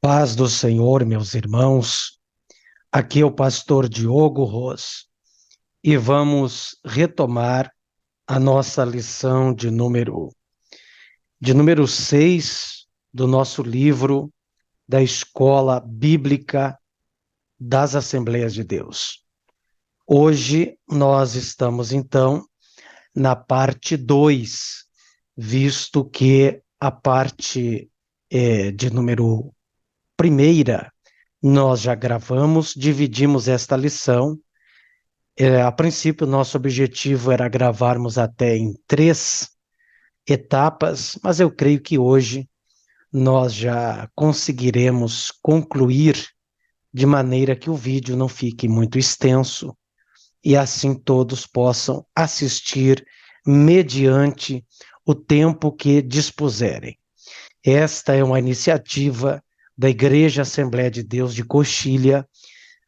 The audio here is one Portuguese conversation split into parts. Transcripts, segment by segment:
Paz do Senhor, meus irmãos. Aqui é o pastor Diogo Ros e vamos retomar a nossa lição de número 6 do nosso livro da Escola Bíblica das Assembleias de Deus. Hoje nós estamos então na parte 2, visto que a parte de número primeira nós já gravamos, dividimos esta lição. A princípio, nosso objetivo era gravarmos até em 3 etapas, mas eu creio que hoje nós já conseguiremos concluir de maneira que o vídeo não fique muito extenso e assim todos possam assistir mediante o tempo que dispuserem. Esta é uma iniciativa da Igreja Assembleia de Deus de Coxilha,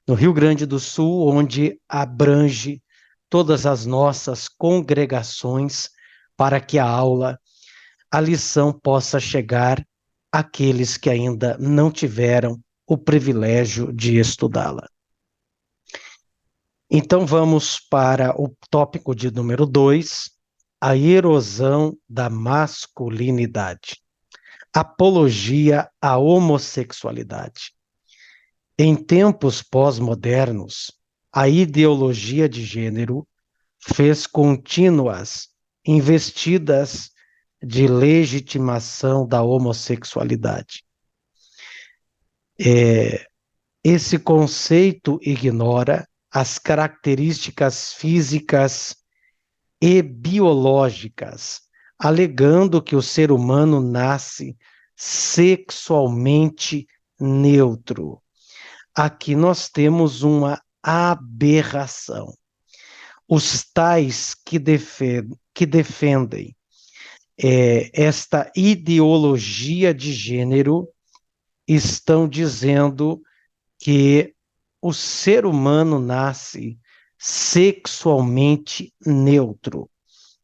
no Rio Grande do Sul, onde abrange todas as nossas congregações, para que a lição possa chegar àqueles que ainda não tiveram o privilégio de estudá-la. Então vamos para o tópico de número 2, a erosão da masculinidade. Apologia à homossexualidade. Em tempos pós-modernos, a ideologia de gênero fez contínuas investidas de legitimação da homossexualidade. Esse conceito ignora as características físicas e biológicas, alegando que o ser humano nasce sexualmente neutro. Aqui nós temos uma aberração. Os tais que defendem esta ideologia de gênero estão dizendo que o ser humano nasce sexualmente neutro.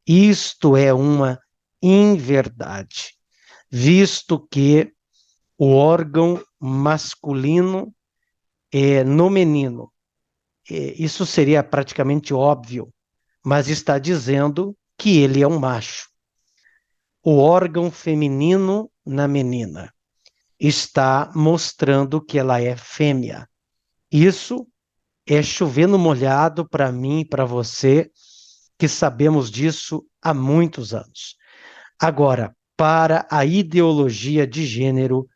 Isto é uma inverdade, visto que o órgão masculino no menino, isso seria praticamente óbvio, mas está dizendo que ele é um macho. O órgão feminino na menina está mostrando que ela é fêmea. Isso é chover no molhado para mim e para você, que sabemos disso há muitos anos. Agora, para a ideologia de gênero,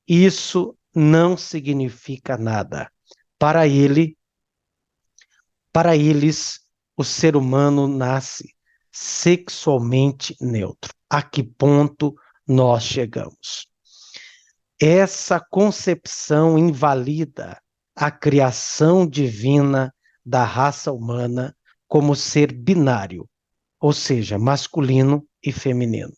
isso não significa nada. Para eles, o ser humano nasce sexualmente neutro. A que ponto nós chegamos? Essa concepção invalida a criação divina da raça humana como ser binário, ou seja, masculino e feminino.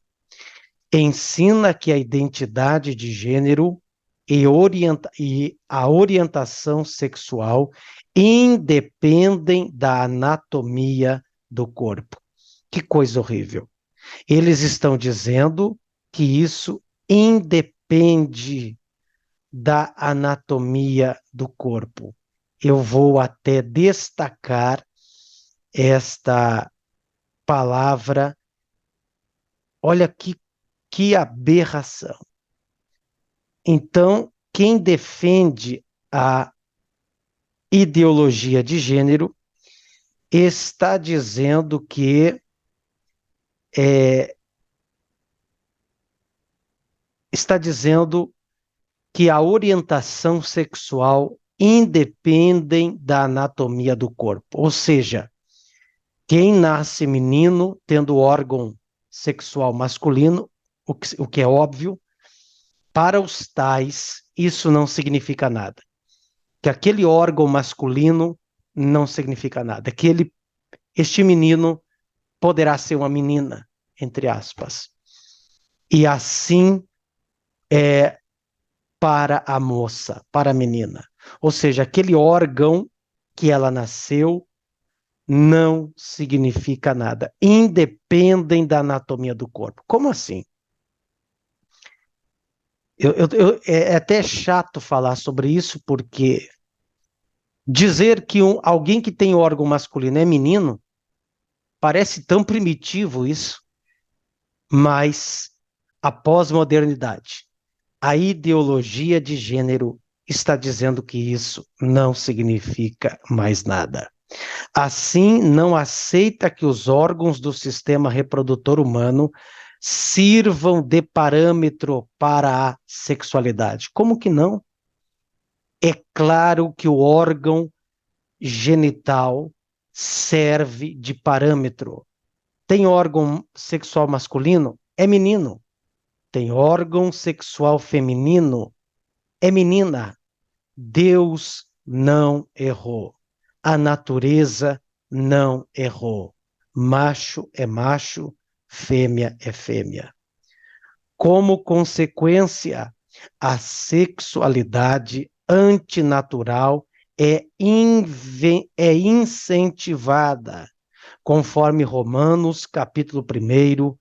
Ensina que a identidade de gênero e a orientação sexual independem da anatomia do corpo. Que coisa horrível. Eles estão dizendo que isso independe da anatomia do corpo. Eu vou até destacar esta palavra. Olha que aberração. Então, quem defende a ideologia de gênero está dizendo que a orientação sexual independe da anatomia do corpo. Ou seja, quem nasce menino tendo órgão sexual masculino, o que é óbvio, para os tais isso não significa nada. Que aquele órgão masculino não significa nada. Que este menino poderá ser uma menina, entre aspas. E assim é para a moça, para a menina. Ou seja, aquele órgão que ela nasceu não significa nada. Independem da anatomia do corpo. Como assim? É até chato falar sobre isso, porque dizer que alguém que tem órgão masculino é menino parece tão primitivo isso, mas a pós-modernidade, a ideologia de gênero está dizendo que isso não significa mais nada. Assim, não aceita que os órgãos do sistema reprodutor humano sirvam de parâmetro para a sexualidade. Como que não? É claro que o órgão genital serve de parâmetro. Tem órgão sexual masculino? É menino. Tem órgão sexual feminino? É menina. Deus não errou. A natureza não errou. Macho é macho, fêmea é fêmea. Como consequência, a sexualidade antinatural é incentivada, conforme Romanos, capítulo 1,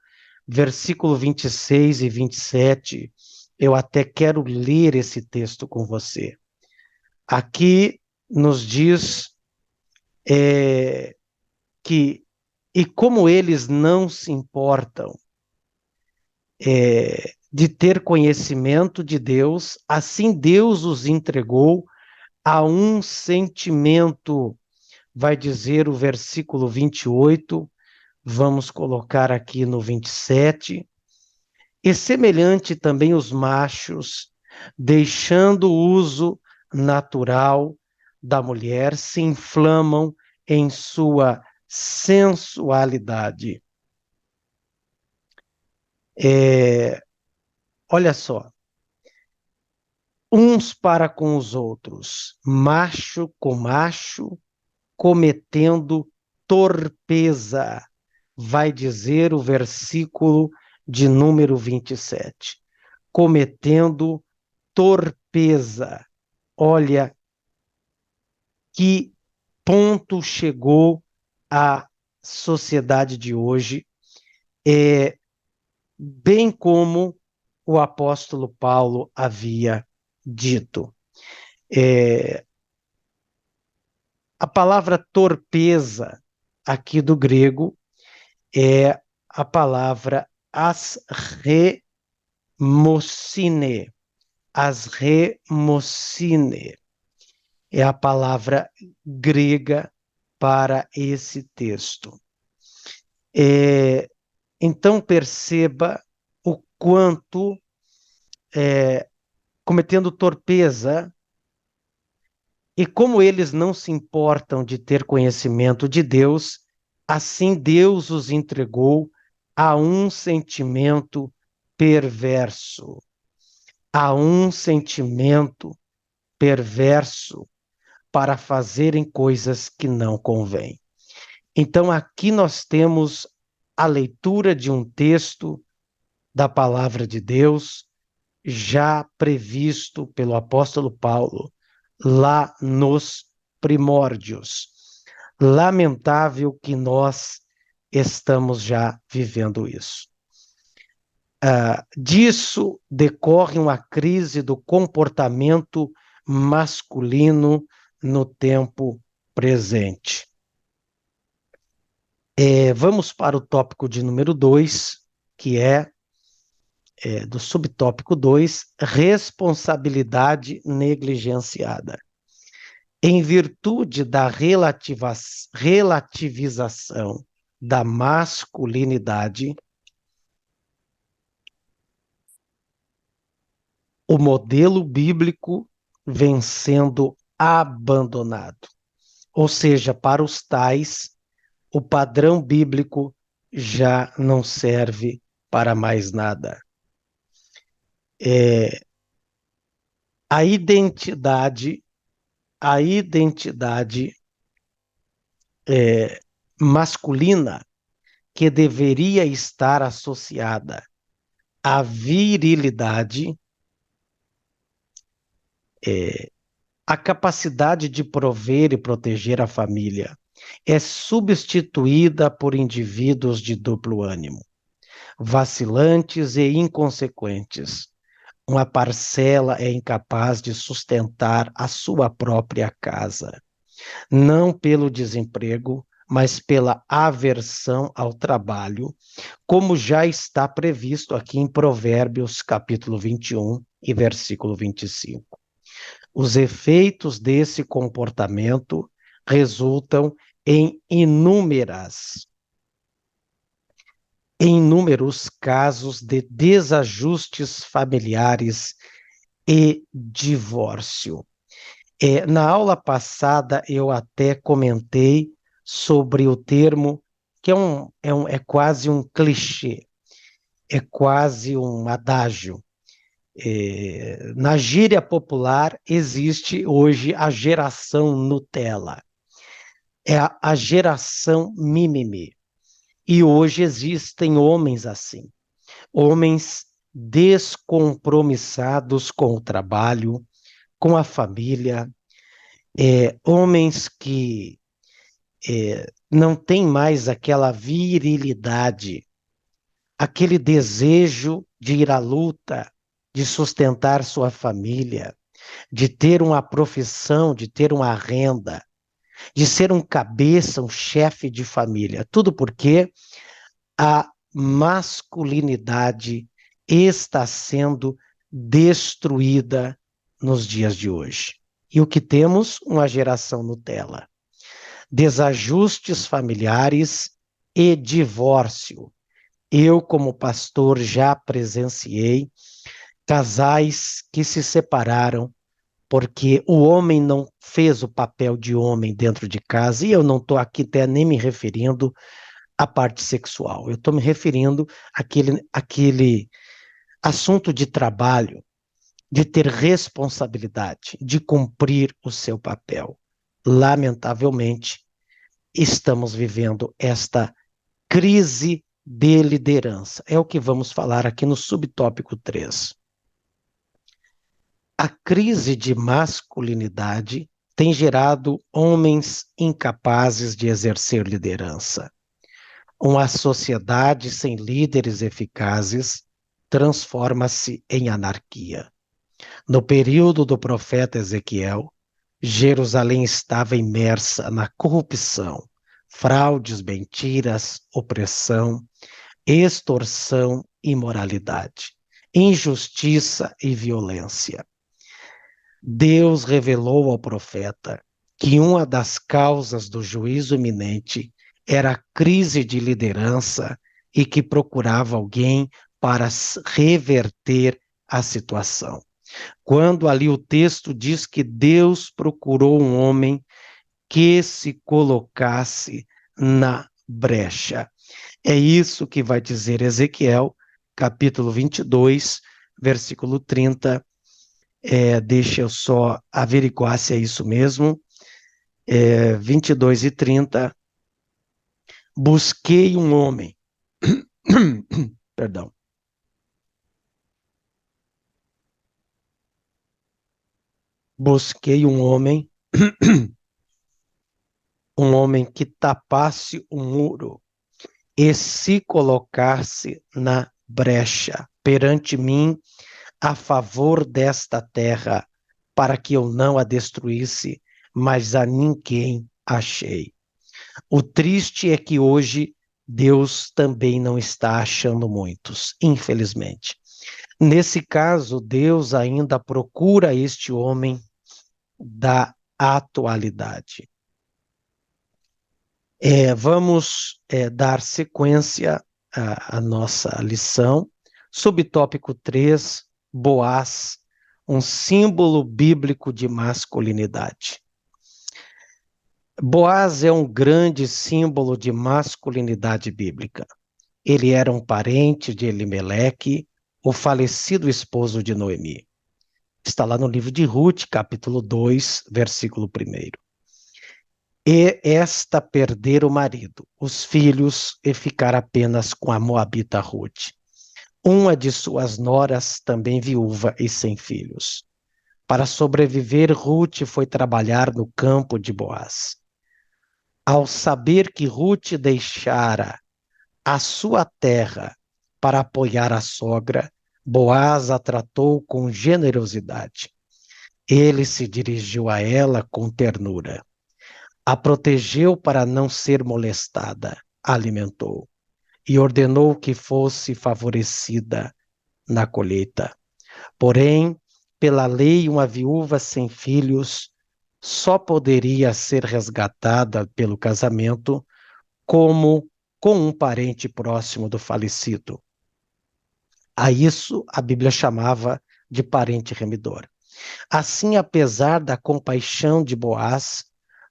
versículo 26 e 27. Eu até quero ler esse texto com você. Aqui nos diz que, e como eles não se importam de ter conhecimento de Deus, assim Deus os entregou a um sentimento, vai dizer o versículo 28, vamos colocar aqui no 27, e semelhante também os machos, deixando o uso natural da mulher, se inflamam em sua sensualidade. Olha só, uns para com os outros, macho com macho, cometendo torpeza, vai dizer o versículo de número 27. Cometendo torpeza. Olha que ponto chegou a sociedade de hoje, bem como o apóstolo Paulo havia dito. A palavra torpeza, aqui do grego, é a palavra asremocine. Asremocine é a palavra grega para esse texto. Então perceba o quanto, cometendo torpeza, e como eles não se importam de ter conhecimento de Deus, assim Deus os entregou a um sentimento perverso. A um sentimento perverso para fazerem coisas que não convêm. Então, aqui nós temos a leitura de um texto da palavra de Deus, já previsto pelo apóstolo Paulo, lá nos primórdios. Lamentável que nós estamos já vivendo isso. Disso decorre uma crise do comportamento masculino no tempo presente. Vamos para o tópico de número 2, que do subtópico 2, responsabilidade negligenciada. Em virtude da relativização da masculinidade, o modelo bíblico vem sendo abandonado. Ou seja, para os tais, o padrão bíblico já não serve para mais nada. A identidade masculina que deveria estar associada à virilidade, a capacidade de prover e proteger a família, é substituída por indivíduos de duplo ânimo, vacilantes e inconsequentes, uma parcela é incapaz de sustentar a sua própria casa, não pelo desemprego, mas pela aversão ao trabalho, como já está previsto aqui em Provérbios, capítulo 21 e versículo 25. Os efeitos desse comportamento resultam em inúmeros casos de desajustes familiares e divórcio. Na aula passada, eu até comentei sobre o termo, que é quase um clichê, é quase um adágio. Na gíria popular, existe hoje a geração Nutella, é a geração mimimi. E hoje existem homens assim, homens descompromissados com o trabalho, com a família, homens que não têm mais aquela virilidade, aquele desejo de ir à luta, de sustentar sua família, de ter uma profissão, de ter uma renda, de ser um cabeça, um chefe de família. Tudo porque a masculinidade está sendo destruída nos dias de hoje. E o que temos? Uma geração Nutella. Desajustes familiares e divórcio. Eu, como pastor, já presenciei casais que se separaram porque o homem não fez o papel de homem dentro de casa, e eu não estou aqui até nem me referindo à parte sexual, eu estou me referindo àquele assunto de trabalho, de ter responsabilidade, de cumprir o seu papel. Lamentavelmente, estamos vivendo esta crise de liderança. É o que vamos falar aqui no subtópico 3. A crise de masculinidade tem gerado homens incapazes de exercer liderança. Uma sociedade sem líderes eficazes transforma-se em anarquia. No período do profeta Ezequiel, Jerusalém estava imersa na corrupção, fraudes, mentiras, opressão, extorsão, imoralidade, injustiça e violência. Deus revelou ao profeta que uma das causas do juízo iminente era a crise de liderança e que procurava alguém para reverter a situação. Quando ali o texto diz que Deus procurou um homem que se colocasse na brecha. É isso que vai dizer Ezequiel, capítulo 22, versículo 30. Deixa eu só averiguar se é isso mesmo. 22 e 30. Busquei um homem. Perdão. Busquei um homem que tapasse o muro e se colocasse na brecha perante mim a favor desta terra, para que eu não a destruísse, mas a ninguém achei. O triste é que hoje Deus também não está achando muitos, infelizmente. Nesse caso, Deus ainda procura este homem da atualidade. Vamos dar sequência à nossa lição. Subtópico 3, Boaz, um símbolo bíblico de masculinidade. Boaz é um grande símbolo de masculinidade bíblica. Ele era um parente de Elimeleque, o falecido esposo de Noemi. Está lá no livro de Ruth, capítulo 2, versículo 1. E esta perder o marido, os filhos, e ficar apenas com a moabita Ruth. Uma de suas noras, também viúva e sem filhos. Para sobreviver, Ruth foi trabalhar no campo de Boaz. Ao saber que Ruth deixara a sua terra para apoiar a sogra, Boaz a tratou com generosidade. Ele se dirigiu a ela com ternura. A protegeu para não ser molestada, a alimentou e ordenou que fosse favorecida na colheita. Porém, pela lei, uma viúva sem filhos só poderia ser resgatada pelo casamento como com um parente próximo do falecido. A isso a Bíblia chamava de parente remidor. Assim, apesar da compaixão de Boaz,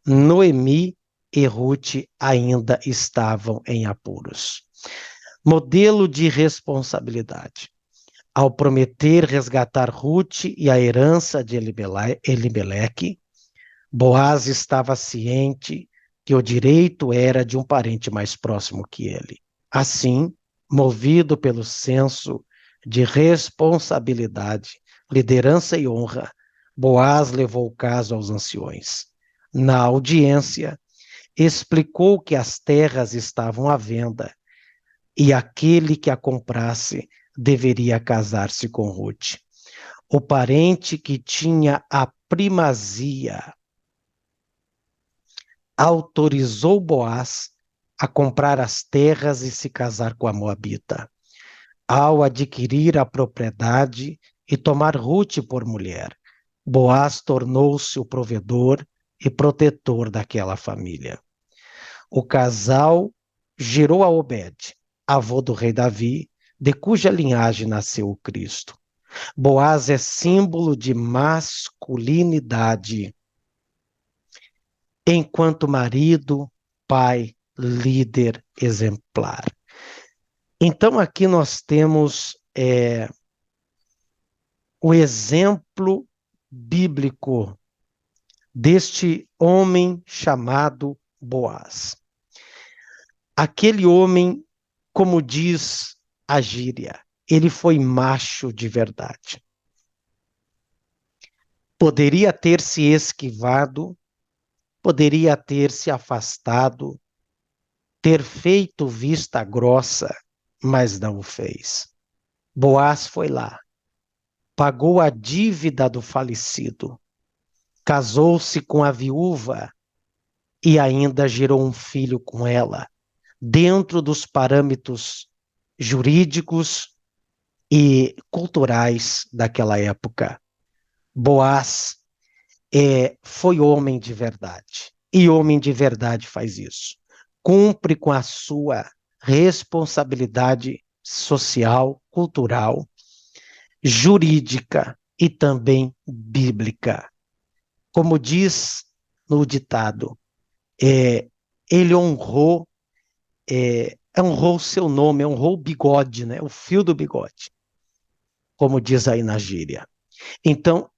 Noemi e Ruth ainda estavam em apuros. Modelo de responsabilidade. Ao prometer resgatar Ruth e a herança de Elimeleque, Boaz estava ciente que o direito era de um parente mais próximo que ele. Assim, movido pelo senso de responsabilidade, liderança e honra, Boaz levou o caso aos anciões. Na audiência, explicou que as terras estavam à venda e aquele que a comprasse deveria casar-se com Ruth. O parente que tinha a primazia autorizou Boaz a comprar as terras e se casar com a Moabita. Ao adquirir a propriedade e tomar Ruth por mulher, Boaz tornou-se o provedor e protetor daquela família. O casal gerou a Obed, avô do rei Davi, de cuja linhagem nasceu o Cristo. Boaz é símbolo de masculinidade, enquanto marido, pai, líder exemplar. Então, aqui nós temos o exemplo bíblico deste homem chamado Boaz. Aquele homem, como diz a gíria, ele foi macho de verdade. Poderia ter se esquivado, poderia ter se afastado, ter feito vista grossa, mas não o fez. Boaz foi lá, pagou a dívida do falecido, casou-se com a viúva e ainda gerou um filho com ela, dentro dos parâmetros jurídicos e culturais daquela época. Boaz foi homem de verdade. E homem de verdade faz isso. Cumpre com a sua responsabilidade social, cultural, jurídica e também bíblica. Como diz no ditado, ele honrou o seu nome, honrou o bigode, né? O fio do bigode, como diz aí na gíria. Então,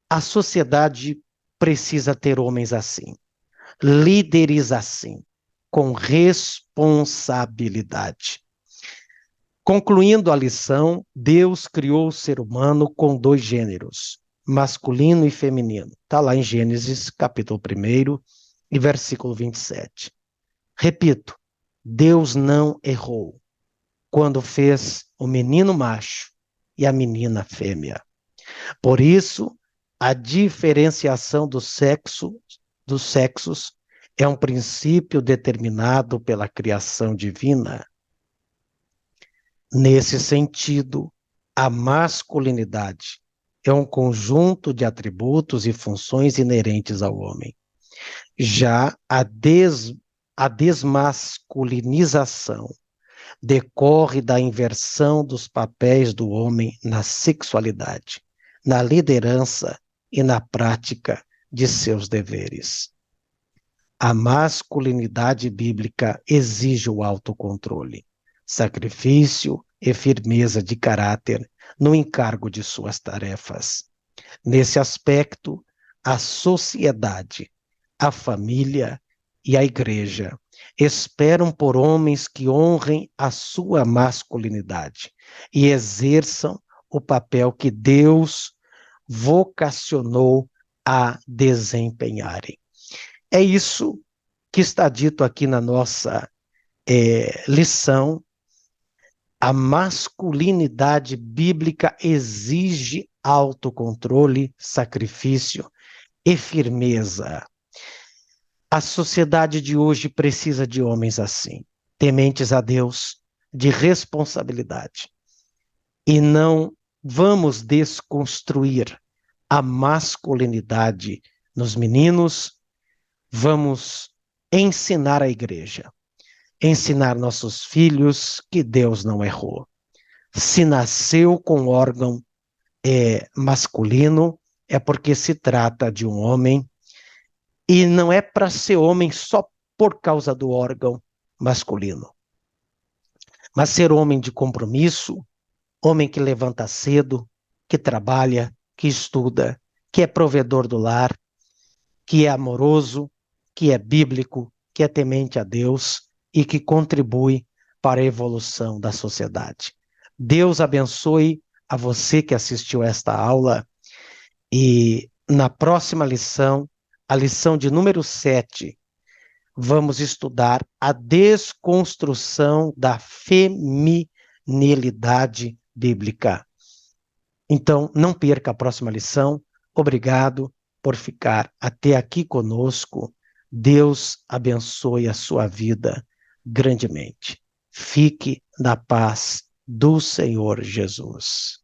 a sociedade precisa ter homens assim, líderes assim, com responsabilidade. Concluindo a lição, Deus criou o ser humano com dois gêneros, masculino e feminino. Está lá em Gênesis, capítulo 1 e versículo 27. Repito, Deus não errou quando fez o menino macho e a menina fêmea. Por isso, a diferenciação dos sexos é um princípio determinado pela criação divina. Nesse sentido, a masculinidade é um conjunto de atributos e funções inerentes ao homem. Já a desmasculinização decorre da inversão dos papéis do homem na sexualidade, na liderança e na prática de seus deveres. A masculinidade bíblica exige o autocontrole, sacrifício e firmeza de caráter no encargo de suas tarefas. Nesse aspecto, a sociedade, a família e a igreja esperam por homens que honrem a sua masculinidade e exerçam o papel que Deus vocacionou a desempenharem. É isso que está dito aqui na nossa lição. A masculinidade bíblica exige autocontrole, sacrifício e firmeza. A sociedade de hoje precisa de homens assim, tementes a Deus, de responsabilidade. E não vamos desconstruir a masculinidade nos meninos, vamos ensinar a igreja, ensinar nossos filhos que Deus não errou. Se nasceu com órgão masculino, é porque se trata de um homem, e não é para ser homem só por causa do órgão masculino, mas ser homem de compromisso, homem que levanta cedo, que trabalha, que estuda, que é provedor do lar, que é amoroso, que é bíblico, que é temente a Deus e que contribui para a evolução da sociedade. Deus abençoe a você que assistiu esta aula e na próxima lição, a lição de número 7, vamos estudar a desconstrução da feminilidade bíblica. Então, não perca a próxima lição. Obrigado por ficar até aqui conosco. Deus abençoe a sua vida grandemente. Fique na paz do Senhor Jesus.